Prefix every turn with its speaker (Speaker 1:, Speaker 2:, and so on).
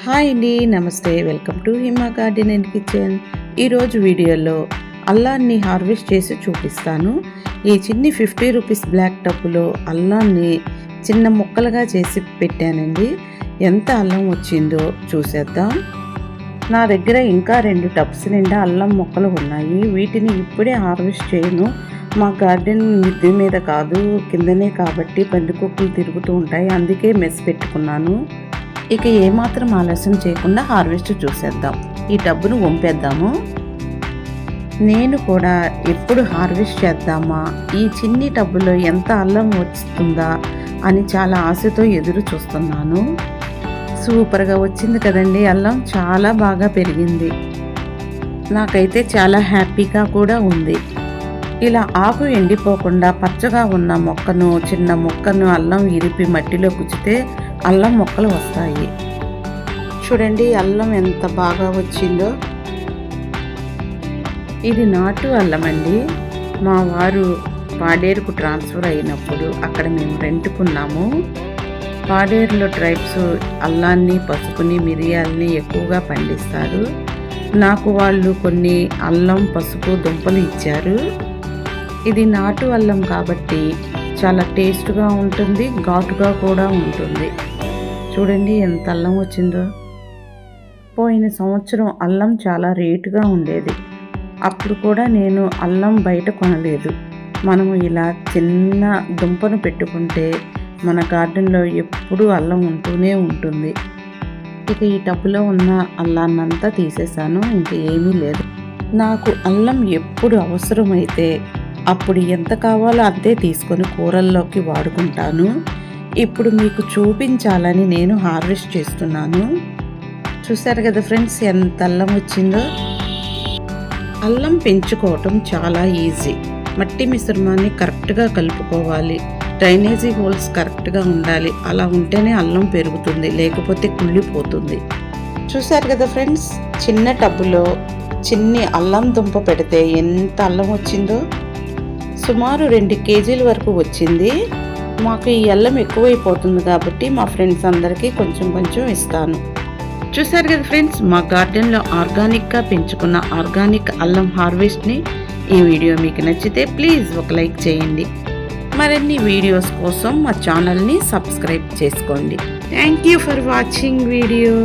Speaker 1: Hi అండి, నమస్తే. Welcome to Hima garden and kitchen. ఈరోజు వీడియోలో అల్లాన్ని హార్వెస్ట్ చేసి చూపిస్తాను. ఈ చిన్ని 50 రూపీస్ బ్లాక్ టబ్బులో అల్లాన్ని చిన్న ముక్కలుగా చేసి పెట్టానండి. ఎంత అల్లం వచ్చిందో చూసేద్దాం. నా దగ్గర ఇంకా 2 టబ్స్ నిండా అల్లం మొక్కలు ఉన్నాయి. వీటిని ఇప్పుడే హార్వెస్ట్ చేయను. మా గార్డెన్ మిద్దె మీద కాదు, కిందనే కాబట్టి పందికొక్కులు తిరుగుతూ ఉంటాయి. అందుకే మెస్ పెట్టుకున్నాను. ఇక ఏమాత్రం ఆలస్యం చేయకుండా హార్వెస్ట్ చూసేద్దాం. ఈ టబ్బును వంపేద్దాము. నేను కూడా ఎప్పుడు హార్వెస్ట్ చేద్దామా, ఈ చిన్ని టబ్బులో ఎంత అల్లం వస్తుందా అని చాలా ఆశతో ఎదురు చూస్తున్నాను. సూపర్గా వచ్చింది కదండి. అల్లం చాలా బాగా పెరిగింది. నాకైతే చాలా హ్యాపీగా కూడా ఉంది. ఇలా ఆకు ఎండిపోకుండా పచ్చగా ఉన్న మొక్కను, చిన్న మొక్కను అల్లం ఇరిపి మట్టిలో గుచ్చితే అల్లం మొక్కలు వస్తాయి. చూడండి అల్లం ఎంత బాగా వచ్చిందో. ఇది నాటు అల్లం అండి. మా వారు పాడేరుకు ట్రాన్స్ఫర్ అయినప్పుడు అక్కడ మేము రెంట్కున్నాము. పాడేరులో ట్రైబ్స్ అల్లాన్ని, పసుపుని, మిరియాలని ఎక్కువగా పండిస్తారు. నాకు వాళ్ళు కొన్ని అల్లం, పసుపు, దుంపలు ఇచ్చారు. ఇది నాటు అల్లం కాబట్టి చాలా టేస్ట్గా ఉంటుంది, ఘాటుగా కూడా ఉంటుంది. చూడండి ఎంత అల్లం వచ్చిందో. పోయిన సంవత్సరం అల్లం చాలా రేటుగా ఉండేది. అప్పుడు కూడా నేను అల్లం బయట కొనలేదు. మనము ఇలా చిన్న దుంపను పెట్టుకుంటే మన గార్డెన్లో ఎప్పుడూ అల్లం ఉంటూనే ఉంటుంది. ఇక ఈ టబ్బులో ఉన్న అల్లాన్నంతా తీసేసాను. ఇంక ఏమీ లేదు. నాకు అల్లం ఎప్పుడు అవసరమైతే అప్పుడు ఎంత కావాలో అంతే తీసుకొని కూరల్లోకి వాడుకుంటాను. ఇప్పుడు మీకు చూపించాలని నేను హార్వెస్ట్ చేస్తున్నాను. చూసారు కదా ఫ్రెండ్స్ ఎంత అల్లం వచ్చిందో. అల్లం పెంచుకోవటం చాలా ఈజీ. మట్టి మిశ్రమాన్ని కరెక్ట్గా కలుపుకోవాలి. డ్రైనేజీ హోల్స్ కరెక్ట్గా ఉండాలి. అలా ఉంటేనే అల్లం పెరుగుతుంది, లేకపోతే కుళ్ళిపోతుంది. చూసారు కదా ఫ్రెండ్స్, చిన్న టబ్బులో చిన్ని అల్లం దుంప పెడితే ఎంత అల్లం వచ్చిందో. సుమారు 2 కేజీల వరకు వచ్చింది. మాకు ఈ అల్లం ఎక్కువైపోతుంది కాబట్టి మా ఫ్రెండ్స్ అందరికీ కొంచెం కొంచెం ఇస్తాను. చూసారు కదా ఫ్రెండ్స్, మా గార్డెన్లో ఆర్గానిక్గా పెంచుకున్న ఆర్గానిక్ అల్లం హార్వెస్ట్ని. ఈ వీడియో మీకు నచ్చితే ప్లీజ్ ఒక లైక్ చేయండి. మరిన్ని వీడియోస్ కోసం మా ఛానల్ని సబ్స్క్రైబ్ చేసుకోండి. Thank you for watching video.